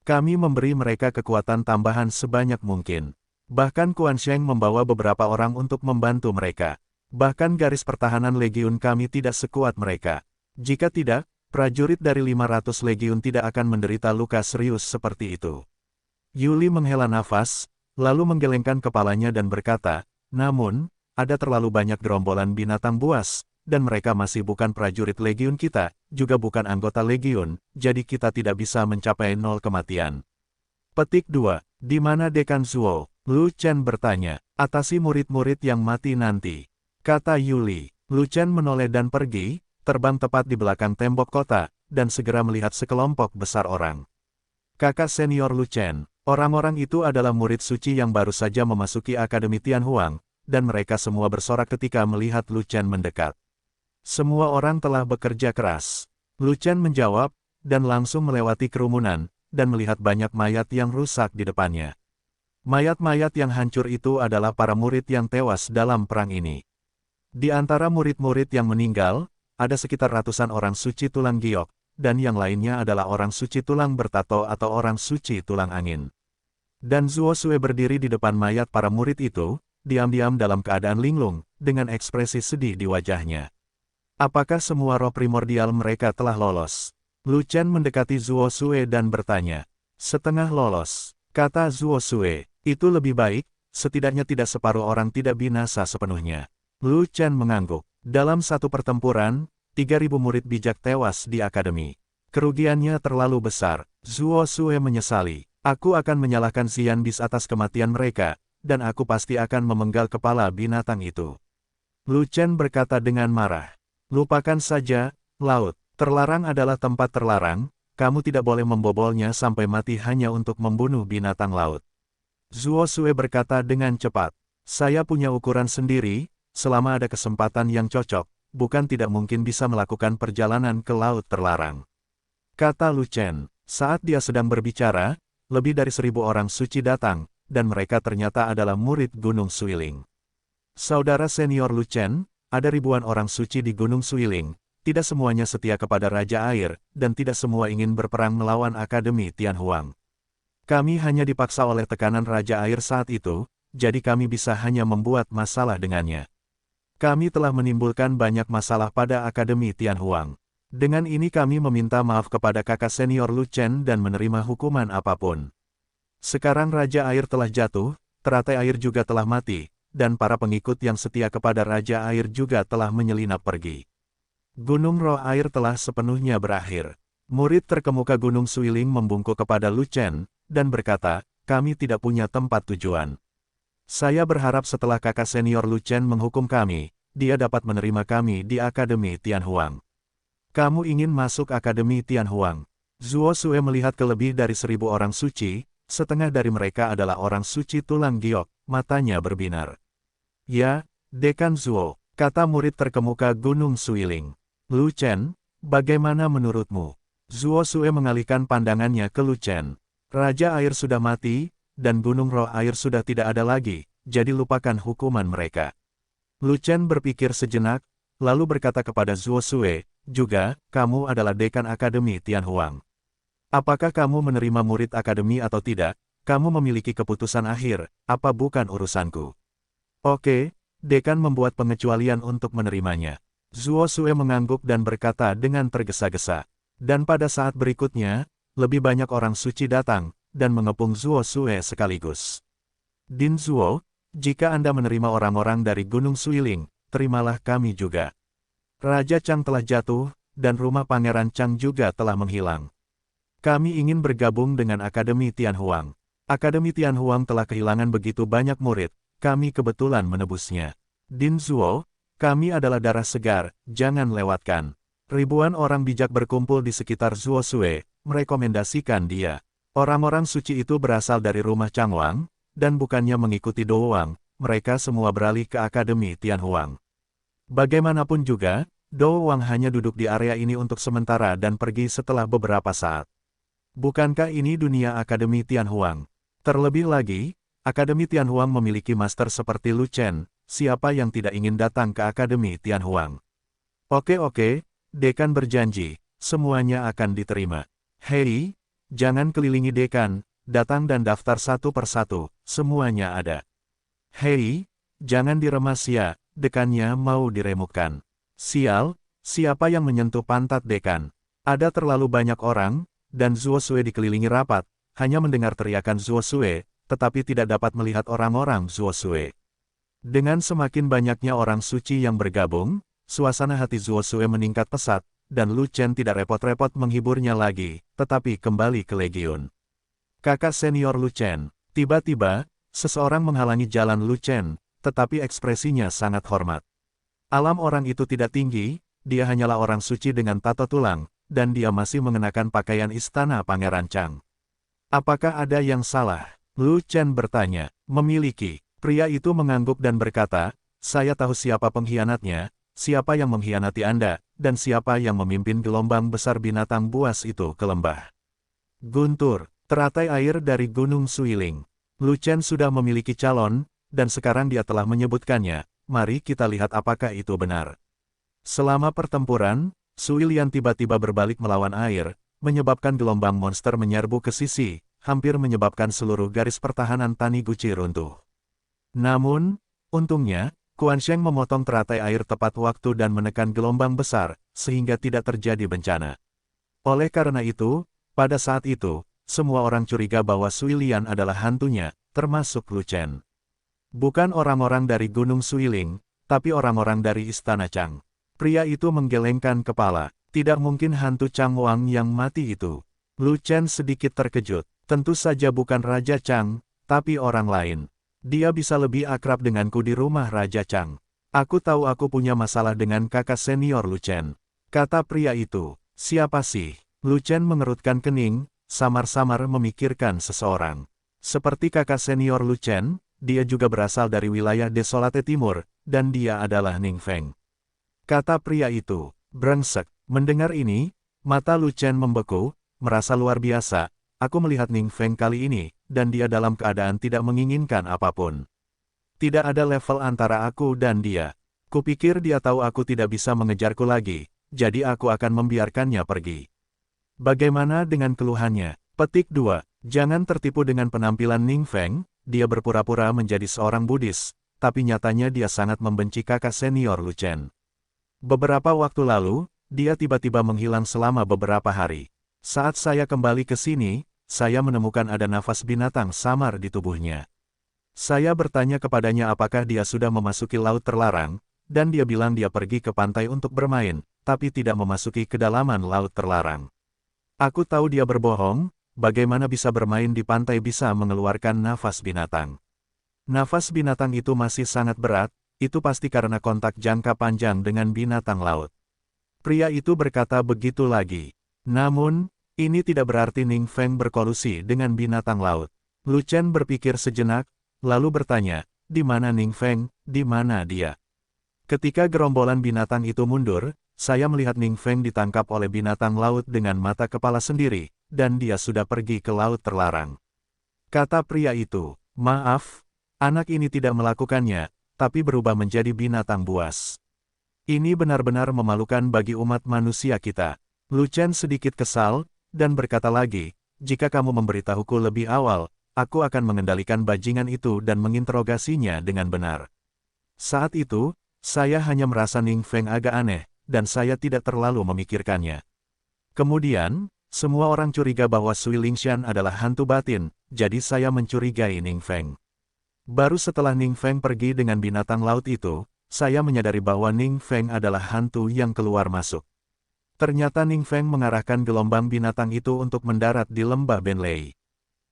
Kami memberi mereka kekuatan tambahan sebanyak mungkin. Bahkan Quan Sheng membawa beberapa orang untuk membantu mereka. Bahkan garis pertahanan Legiun kami tidak sekuat mereka. Jika tidak, prajurit dari 500 Legiun tidak akan menderita luka serius seperti itu. Yuli menghela nafas, lalu menggelengkan kepalanya dan berkata, namun, ada terlalu banyak gerombolan binatang buas, dan mereka masih bukan prajurit Legiun kita, juga bukan anggota Legiun, jadi kita tidak bisa mencapai 0 kematian. Petik 2. Di mana Dekan Zuo? Lu Chen bertanya. Atasi murid-murid yang mati nanti, kata Yuli. Lu Chen menoleh dan pergi, terbang tepat di belakang tembok kota, dan segera melihat sekelompok besar orang. Kakak senior Lu Chen, orang-orang itu adalah murid suci yang baru saja memasuki Akademi Tianhuang, dan mereka semua bersorak ketika melihat Lu Chen mendekat. Semua orang telah bekerja keras. Lu Chen menjawab, dan langsung melewati kerumunan, dan melihat banyak mayat yang rusak di depannya. Mayat-mayat yang hancur itu adalah para murid yang tewas dalam perang ini. Di antara murid-murid yang meninggal, ada sekitar ratusan orang suci tulang giok, dan yang lainnya adalah orang suci tulang bertato atau orang suci tulang angin. Dan Zuo Sue berdiri di depan mayat para murid itu, diam-diam dalam keadaan linglung, dengan ekspresi sedih di wajahnya. Apakah semua roh primordial mereka telah lolos? Lu Chen mendekati Zuo Sue dan bertanya. Setengah lolos, kata Zuo Sue. Itu lebih baik, setidaknya tidak separuh orang tidak binasa sepenuhnya. Lu Chen mengangguk. Dalam satu pertempuran, 3.000 murid bijak tewas di akademi. Kerugiannya terlalu besar. Zuo Sue menyesali. Aku akan menyalahkan Xian Bis atas kematian mereka, dan aku pasti akan memenggal kepala binatang itu. Lu Chen berkata dengan marah. Lupakan saja, laut. Terlarang adalah tempat terlarang, kamu tidak boleh membobolnya sampai mati hanya untuk membunuh binatang laut. Zuo Sue berkata dengan cepat. Saya punya ukuran sendiri, selama ada kesempatan yang cocok, bukan tidak mungkin bisa melakukan perjalanan ke laut terlarang. Kata Lu Chen. Saat dia sedang berbicara, lebih dari 1.000 orang suci datang, dan mereka ternyata adalah murid Gunung Suiling. Saudara senior Lu Chen, ada ribuan orang suci di Gunung Suiling, tidak semuanya setia kepada Raja Air, dan tidak semua ingin berperang melawan Akademi Tianhuang. Kami hanya dipaksa oleh tekanan Raja Air saat itu, jadi kami bisa hanya membuat masalah dengannya. Kami telah menimbulkan banyak masalah pada Akademi Tianhuang. Dengan ini kami meminta maaf kepada kakak senior Lu Chen dan menerima hukuman apapun. Sekarang Raja Air telah jatuh, teratai air juga telah mati, dan para pengikut yang setia kepada Raja Air juga telah menyelinap pergi. Gunung Roh Air telah sepenuhnya berakhir. Murid terkemuka Gunung Suiling membungkuk kepada Lu Chen, dan berkata, kami tidak punya tempat tujuan. Saya berharap setelah kakak senior Lu Chen menghukum kami, dia dapat menerima kami di Akademi Tianhuang. Kamu ingin masuk Akademi Tianhuang? Zuo Sue melihat ke lebih dari 1.000 orang suci, setengah dari mereka adalah orang suci tulang giok, matanya berbinar. Ya, Dekan Zuo, kata murid terkemuka Gunung Suiling. Lu Chen, bagaimana menurutmu? Zuo Sue mengalihkan pandangannya ke Lu Chen. Raja Air sudah mati, dan Gunung Roh Air sudah tidak ada lagi, jadi lupakan hukuman mereka. Lu Chen berpikir sejenak, lalu berkata kepada Zuo Sue, juga, kamu adalah dekan Akademi Tianhuang. Apakah kamu menerima murid akademi atau tidak, kamu memiliki keputusan akhir, apa bukan urusanku. Oke, dekan membuat pengecualian untuk menerimanya. Zuo Sue mengangguk dan berkata dengan tergesa-gesa. Dan pada saat berikutnya, lebih banyak orang suci datang, dan mengepung Zuo Sue sekaligus. Din Zuo, jika Anda menerima orang-orang dari Gunung Suiling, terimalah kami juga. Raja Chang telah jatuh, dan rumah Pangeran Chang juga telah menghilang. Kami ingin bergabung dengan Akademi Tianhuang. Akademi Tianhuang telah kehilangan begitu banyak murid, kami kebetulan menebusnya. Din Zuo, kami adalah darah segar, jangan lewatkan. Ribuan orang bijak berkumpul di sekitar Zuo Sue, merekomendasikan dia. Orang-orang suci itu berasal dari rumah Changwang, dan bukannya mengikuti Doowang, mereka semua beralih ke Akademi Tianhuang. Bagaimanapun juga, Doowang hanya duduk di area ini untuk sementara dan pergi setelah beberapa saat. Bukankah ini dunia Akademi Tianhuang? Terlebih lagi, Akademi Tianhuang memiliki master seperti Lu Chen, siapa yang tidak ingin datang ke Akademi Tianhuang? Oke, dekan berjanji, semuanya akan diterima. Hei, jangan kelilingi dekan, datang dan daftar satu persatu, semuanya ada. Hei, jangan diremas ya, dekannya mau diremukkan. Sial, siapa yang menyentuh pantat dekan? Ada terlalu banyak orang, dan Zuo Sue dikelilingi rapat, hanya mendengar teriakan Zuo Sue, tetapi tidak dapat melihat orang-orang Zuo Sue. Dengan semakin banyaknya orang suci yang bergabung, suasana hati Zuo Sue meningkat pesat, dan Lu Chen tidak repot-repot menghiburnya lagi, tetapi kembali ke Legiun. Kakak senior Lu Chen, tiba-tiba, seseorang menghalangi jalan Lu Chen, tetapi ekspresinya sangat hormat. Alam orang itu tidak tinggi, dia hanyalah orang suci dengan tato tulang, dan dia masih mengenakan pakaian istana Pangeran Chang. Apakah ada yang salah? Lu Chen bertanya. Memiliki. Pria itu mengangguk dan berkata, saya tahu siapa pengkhianatnya, siapa yang mengkhianati Anda, dan siapa yang memimpin gelombang besar binatang buas itu ke lembah. Guntur, teratai air dari Gunung Suiling. Lu Chen sudah memiliki calon, dan sekarang dia telah menyebutkannya, mari kita lihat apakah itu benar. Selama pertempuran, Suilian tiba-tiba berbalik melawan air, menyebabkan gelombang monster menyerbu ke sisi, hampir menyebabkan seluruh garis pertahanan Taniguchi runtuh. Namun, untungnya, Quan Sheng memotong teratai air tepat waktu dan menekan gelombang besar, sehingga tidak terjadi bencana. Oleh karena itu, pada saat itu, semua orang curiga bahwa Suilian adalah hantunya, termasuk Lu Chen. Bukan orang-orang dari Gunung Suiling, tapi orang-orang dari Istana Chang. Pria itu menggelengkan kepala, tidak mungkin hantu Changwang yang mati itu. Lu Chen sedikit terkejut, tentu saja bukan Raja Chang, tapi orang lain. Dia bisa lebih akrab denganku di rumah Raja Chang. Aku tahu aku punya masalah dengan kakak senior Lu Chen. Kata pria itu, siapa sih? Lu Chen mengerutkan kening, samar-samar memikirkan seseorang. Seperti kakak senior Lu Chen, dia juga berasal dari wilayah Desolate Timur, dan dia adalah Ning Feng. Kata pria itu, brengsek. Mendengar ini, mata Lu Chen membeku, merasa luar biasa. Aku melihat Ning Feng kali ini, dan dia dalam keadaan tidak menginginkan apapun. Tidak ada level antara aku dan dia. Kupikir dia tahu aku tidak bisa mengejarku lagi, jadi aku akan membiarkannya pergi. Bagaimana dengan keluhannya? Petik 2. Jangan tertipu dengan penampilan Ning Feng, dia berpura-pura menjadi seorang Buddhis, tapi nyatanya dia sangat membenci kakak senior Lu Chen. Beberapa waktu lalu, dia tiba-tiba menghilang selama beberapa hari. Saat saya kembali ke sini, saya menemukan ada nafas binatang samar di tubuhnya. Saya bertanya kepadanya apakah dia sudah memasuki laut terlarang, dan dia bilang dia pergi ke pantai untuk bermain, tapi tidak memasuki kedalaman laut terlarang. Aku tahu dia berbohong, bagaimana bisa bermain di pantai bisa mengeluarkan nafas binatang. Nafas binatang itu masih sangat berat, itu pasti karena kontak jangka panjang dengan binatang laut. Pria itu berkata begitu lagi. Namun, ini tidak berarti Ning Feng berkolusi dengan binatang laut. Lu Chen berpikir sejenak, lalu bertanya, di mana Ning Feng, di mana dia? Ketika gerombolan binatang itu mundur, saya melihat Ning Feng ditangkap oleh binatang laut dengan mata kepala sendiri, dan dia sudah pergi ke laut terlarang. Kata pria itu, maaf, anak ini tidak melakukannya, tapi berubah menjadi binatang buas. Ini benar-benar memalukan bagi umat manusia kita. Lu Chen sedikit kesal, dan berkata lagi, jika kamu memberitahuku lebih awal, aku akan mengendalikan bajingan itu dan menginterogasinya dengan benar. Saat itu, saya hanya merasa Ning Feng agak aneh, dan saya tidak terlalu memikirkannya. Kemudian, Semua orang curiga bahwa Sui Lingshan adalah hantu batin, jadi saya mencurigai Ning Feng. Baru setelah Ning Feng pergi dengan binatang laut itu, saya menyadari bahwa Ning Feng adalah hantu yang keluar masuk. Ternyata Ning Feng mengarahkan gelombang binatang itu untuk mendarat di lembah Benlei.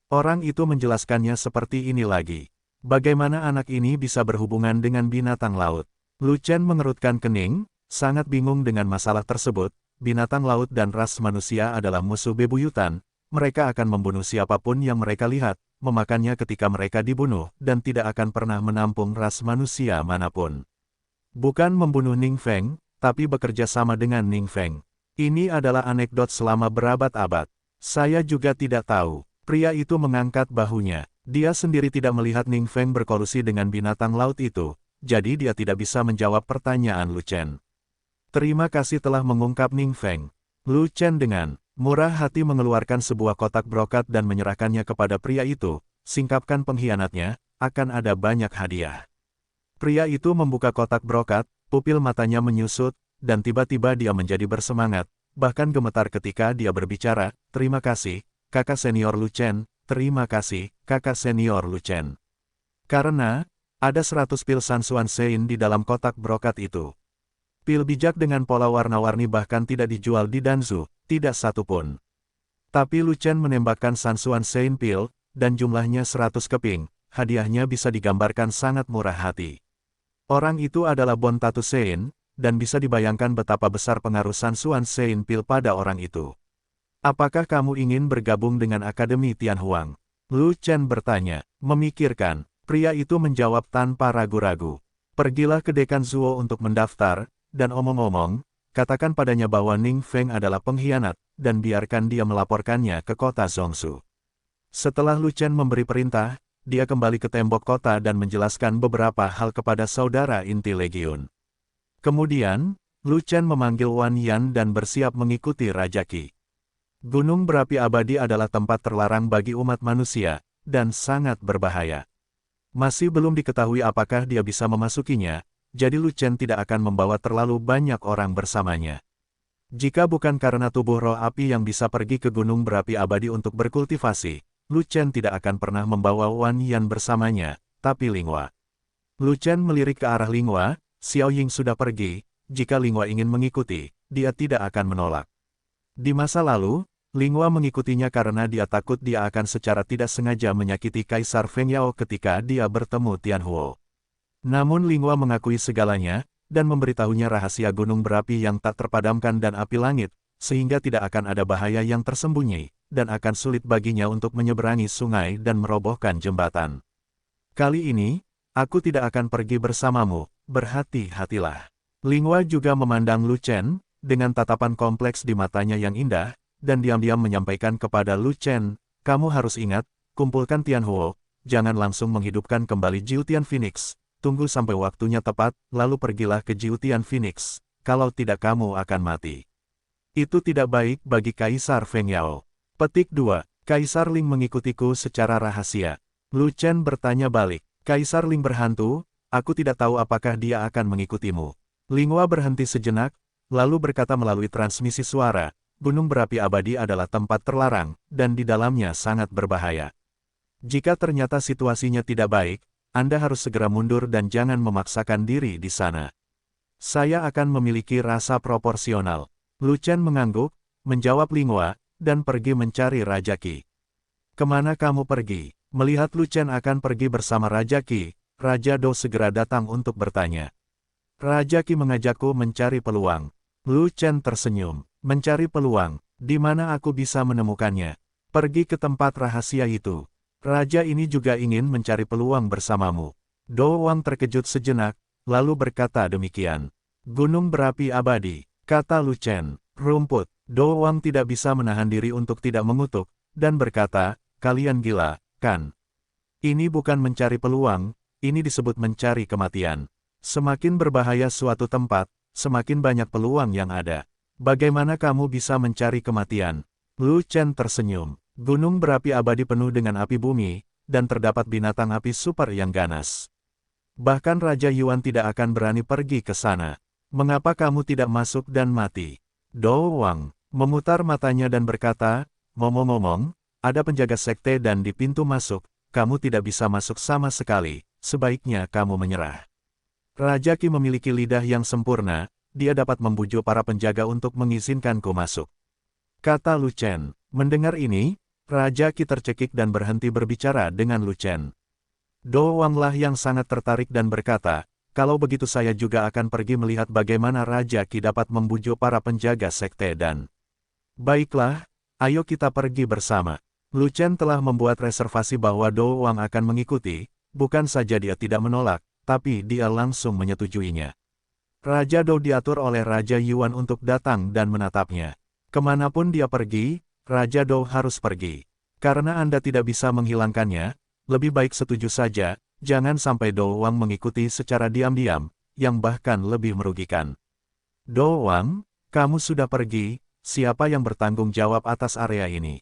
Orang itu menjelaskannya seperti ini lagi. Bagaimana anak ini bisa berhubungan dengan binatang laut? Lu Chen mengerutkan kening, sangat bingung dengan masalah tersebut. Binatang laut dan ras manusia adalah musuh bebuyutan, mereka akan membunuh siapapun yang mereka lihat, memakannya ketika mereka dibunuh, dan tidak akan pernah menampung ras manusia manapun. Bukan membunuh Ning Feng, tapi bekerja sama dengan Ning Feng. Ini adalah anekdot selama berabad-abad. Saya juga tidak tahu. Pria itu mengangkat bahunya. Dia sendiri tidak melihat Ning Feng berkolusi dengan binatang laut itu, jadi dia tidak bisa menjawab pertanyaan Lu Chen. Terima kasih telah mengungkap Ning Feng. Lu Chen dengan murah hati mengeluarkan sebuah kotak brokat dan menyerahkannya kepada pria itu. Singkapkan pengkhianatnya, akan ada banyak hadiah. Pria itu membuka kotak brokat, pupil matanya menyusut, dan tiba-tiba dia menjadi bersemangat, bahkan gemetar ketika dia berbicara, terima kasih, kakak senior Lu Chen, terima kasih, kakak senior Lu Chen. Karena, ada 100 pil Sansuan Sein di dalam kotak brokat itu. Pil bijak dengan pola warna-warni bahkan tidak dijual di Danzu, tidak satu pun. Tapi Lu Chen menembakkan Sansuan Sein pil, dan jumlahnya 100 keping, hadiahnya bisa digambarkan sangat murah hati. Orang itu adalah Bon Tatu Sein, dan bisa dibayangkan betapa besar pengaruh Sansuan Sein pil pada orang itu. Apakah kamu ingin bergabung dengan Akademi Tianhuang? Lu Chen bertanya, memikirkan. Pria itu menjawab tanpa ragu-ragu. Pergilah ke Dekan Zuo untuk mendaftar, dan omong-omong, katakan padanya bahwa Ning Feng adalah pengkhianat, dan biarkan dia melaporkannya ke kota Zhongshu. Setelah Lu Chen memberi perintah, dia kembali ke tembok kota dan menjelaskan beberapa hal kepada saudara inti Legiun. Kemudian, Lu Chen memanggil Wan Yan dan bersiap mengikuti Raja Qi. Gunung berapi abadi adalah tempat terlarang bagi umat manusia, dan sangat berbahaya. Masih belum diketahui apakah dia bisa memasukinya, jadi Lu Chen tidak akan membawa terlalu banyak orang bersamanya. Jika bukan karena tubuh roh api yang bisa pergi ke gunung berapi abadi untuk berkultivasi, Lu Chen tidak akan pernah membawa Wan Yan bersamanya, tapi Linghua. Lu Chen melirik ke arah Linghua, Xiao Ying sudah pergi, jika Linghua ingin mengikuti, dia tidak akan menolak. Di masa lalu, Linghua mengikutinya karena dia takut dia akan secara tidak sengaja menyakiti Kaisar Feng Yao ketika dia bertemu Tianhuo. Namun Linghua mengakui segalanya, dan memberitahunya rahasia gunung berapi yang tak terpadamkan dan api langit, sehingga tidak akan ada bahaya yang tersembunyi, dan akan sulit baginya untuk menyeberangi sungai dan merobohkan jembatan. Kali ini, aku tidak akan pergi bersamamu, berhati-hatilah. Linghua juga memandang Lu Chen, dengan tatapan kompleks di matanya yang indah, dan diam-diam menyampaikan kepada Lu Chen, kamu harus ingat, kumpulkan Tianhuo, jangan langsung menghidupkan kembali Jiutian Phoenix. Tunggu sampai waktunya tepat, lalu pergilah ke Jiutian Phoenix, kalau tidak kamu akan mati. Itu tidak baik bagi Kaisar Feng Yao. Petik 2. Kaisar Ling mengikutiku secara rahasia. Lu Chen bertanya balik. Kaisar Ling berhantu, aku tidak tahu apakah dia akan mengikutimu. Linghua berhenti sejenak, lalu berkata melalui transmisi suara, gunung berapi abadi adalah tempat terlarang, dan di dalamnya sangat berbahaya. Jika ternyata situasinya tidak baik, Anda harus segera mundur dan jangan memaksakan diri di sana. Saya akan memiliki rasa proporsional. Lu Chen mengangguk, menjawab Linghua, dan pergi mencari Raja Qi. Kemana kamu pergi? Melihat Lu Chen akan pergi bersama Raja Qi, Raja Dou segera datang untuk bertanya. Raja Qi mengajakku mencari peluang. Lu Chen tersenyum. Mencari peluang, di mana aku bisa menemukannya? Pergi ke tempat rahasia itu. Raja ini juga ingin mencari peluang bersamamu. Dou Wang terkejut sejenak, lalu berkata demikian. Gunung berapi abadi, kata Lu Chen. Rumput. Dou Wang tidak bisa menahan diri untuk tidak mengutuk, dan berkata, kalian gila, kan? Ini bukan mencari peluang, ini disebut mencari kematian. Semakin berbahaya suatu tempat, semakin banyak peluang yang ada. Bagaimana kamu bisa mencari kematian? Lu Chen tersenyum. Gunung berapi abadi penuh dengan api bumi, dan terdapat binatang api super yang ganas. Bahkan Raja Yuan tidak akan berani pergi ke sana. Mengapa kamu tidak masuk dan mati? Dou Wang, memutar matanya dan berkata, ngomong-ngomong, ada penjaga sekte dan di pintu masuk, kamu tidak bisa masuk sama sekali, sebaiknya kamu menyerah. Raja Qi memiliki lidah yang sempurna, dia dapat membujuk para penjaga untuk mengizinkanku masuk. Kata Lu Chen. Mendengar ini, Raja Qi tercekik dan berhenti berbicara dengan Lu Chen. Do Wanglah yang sangat tertarik dan berkata, kalau begitu saya juga akan pergi melihat bagaimana Raja Qi dapat membujuk para penjaga sekte dan... Baiklah, ayo kita pergi bersama. Lu Chen telah membuat reservasi bahwa Do Wang akan mengikuti, bukan saja dia tidak menolak, tapi dia langsung menyetujuinya. Raja Do diatur oleh Raja Yuan untuk datang dan menatapnya. Kemanapun dia pergi, Raja Do harus pergi. Karena Anda tidak bisa menghilangkannya, lebih baik setuju saja, jangan sampai Do Wang mengikuti secara diam-diam, yang bahkan lebih merugikan. Do Wang, kamu sudah pergi, siapa yang bertanggung jawab atas area ini?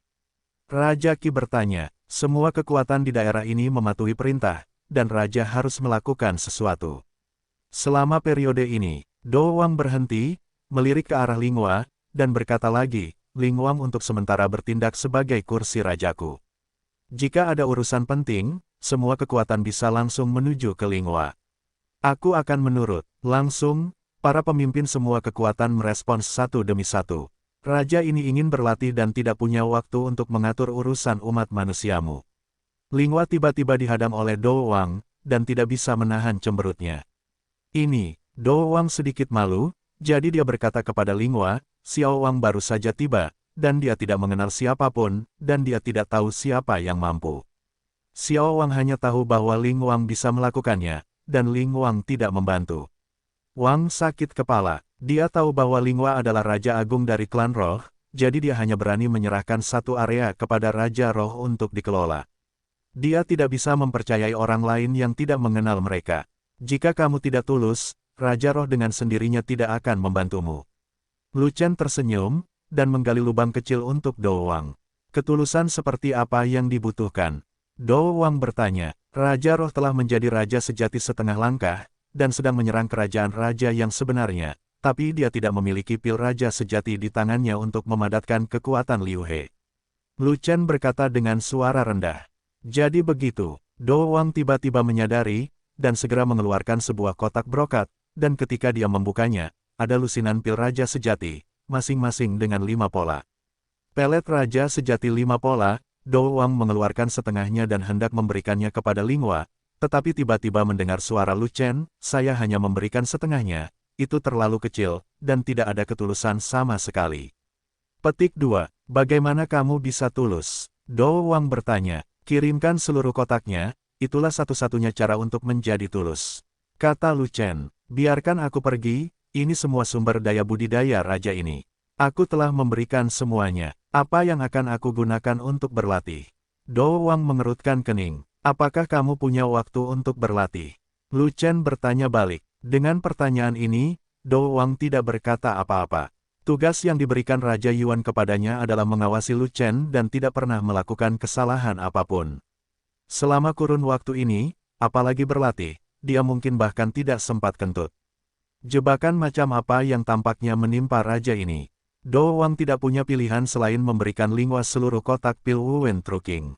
Raja Qi bertanya, semua kekuatan di daerah ini mematuhi perintah, dan Raja harus melakukan sesuatu. Selama periode ini, Do Wang berhenti, melirik ke arah Linghua, dan berkata lagi, Linghua untuk sementara bertindak sebagai kursi rajaku. Jika ada urusan penting, semua kekuatan bisa langsung menuju ke Linghua. Aku akan menurut. Langsung, para pemimpin semua kekuatan merespons satu demi satu. Raja ini ingin berlatih dan tidak punya waktu untuk mengatur urusan umat manusiamu. Linghua tiba-tiba dihadang oleh Do Wang, dan tidak bisa menahan cemberutnya. Ini, Do Wang sedikit malu, jadi dia berkata kepada Linghua, Xiao Wang baru saja tiba, dan dia tidak mengenal siapapun, dan dia tidak tahu siapa yang mampu. Xiao Wang hanya tahu bahwa Ling Wang bisa melakukannya, dan Ling Wang tidak membantu. Wang sakit kepala, dia tahu bahwa Linghua adalah Raja Agung dari klan Roh, jadi dia hanya berani menyerahkan satu area kepada Raja Roh untuk dikelola. Dia tidak bisa mempercayai orang lain yang tidak mengenal mereka. Jika kamu tidak tulus, Raja Roh dengan sendirinya tidak akan membantumu. Lu Chen tersenyum, dan menggali lubang kecil untuk Do Wang. Ketulusan seperti apa yang dibutuhkan? Do Wang bertanya, Raja Roh telah menjadi raja sejati setengah langkah, dan sedang menyerang kerajaan raja yang sebenarnya, tapi dia tidak memiliki pil raja sejati di tangannya untuk memadatkan kekuatan Liu He. Lu Chen berkata dengan suara rendah. Jadi begitu, Do Wang tiba-tiba menyadari, dan segera mengeluarkan sebuah kotak brokat, dan ketika dia membukanya, ada lusinan pil raja sejati, masing-masing dengan 5 pola. Pelet raja sejati 5 pola, Do Wang mengeluarkan setengahnya dan hendak memberikannya kepada Linghua, tetapi tiba-tiba mendengar suara Lu Chen, saya hanya memberikan setengahnya, itu terlalu kecil, dan tidak ada ketulusan sama sekali. Petik 2. Bagaimana kamu bisa tulus? Do Wang bertanya, kirimkan seluruh kotaknya, itulah satu-satunya cara untuk menjadi tulus. Kata Lu Chen, biarkan aku pergi, ini semua sumber daya budidaya raja ini. Aku telah memberikan semuanya. Apa yang akan aku gunakan untuk berlatih? Do Wang mengerutkan kening. Apakah kamu punya waktu untuk berlatih? Lu Chen bertanya balik. Dengan pertanyaan ini, Do Wang tidak berkata apa-apa. Tugas yang diberikan Raja Yuan kepadanya adalah mengawasi Lu Chen dan tidak pernah melakukan kesalahan apapun. Selama kurun waktu ini, apalagi berlatih, dia mungkin bahkan tidak sempat kentut. Jebakan macam apa yang tampaknya menimpa raja ini? Do Wang tidak punya pilihan selain memberikan Linghua seluruh kotak pil Wen Truking.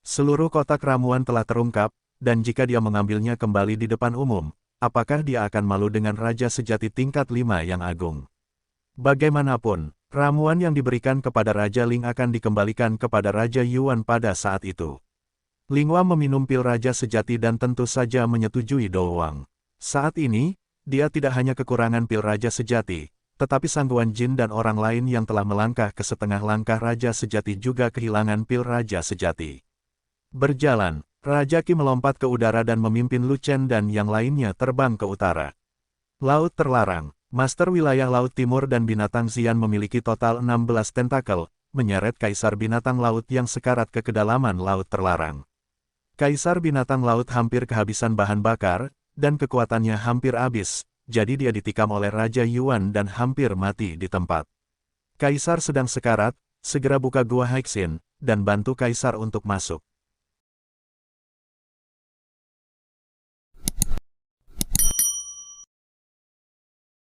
Seluruh kotak ramuan telah terungkap, dan jika dia mengambilnya kembali di depan umum, apakah dia akan malu dengan raja sejati tingkat 5 yang agung? Bagaimanapun, ramuan yang diberikan kepada Raja Ling akan dikembalikan kepada Raja Yuan pada saat itu. Linghua meminum pil raja sejati dan tentu saja menyetujui Do Wang. Saat ini, dia tidak hanya kekurangan pil raja sejati, tetapi sangguan jin dan orang lain yang telah melangkah ke setengah langkah raja sejati juga kehilangan pil raja sejati. Berjalan, Raja Qi melompat ke udara dan memimpin Lu Chen dan yang lainnya terbang ke utara. Laut terlarang, Master Wilayah Laut Timur dan Binatang Xian memiliki total 16 tentakel, menyeret Kaisar Binatang Laut yang sekarat ke kedalaman Laut Terlarang. Kaisar Binatang Laut hampir kehabisan bahan bakar, dan kekuatannya hampir habis. Jadi dia ditikam oleh Raja Yuan dan hampir mati di tempat. Kaisar sedang sekarat, segera buka gua Haixin, dan bantu Kaisar untuk masuk.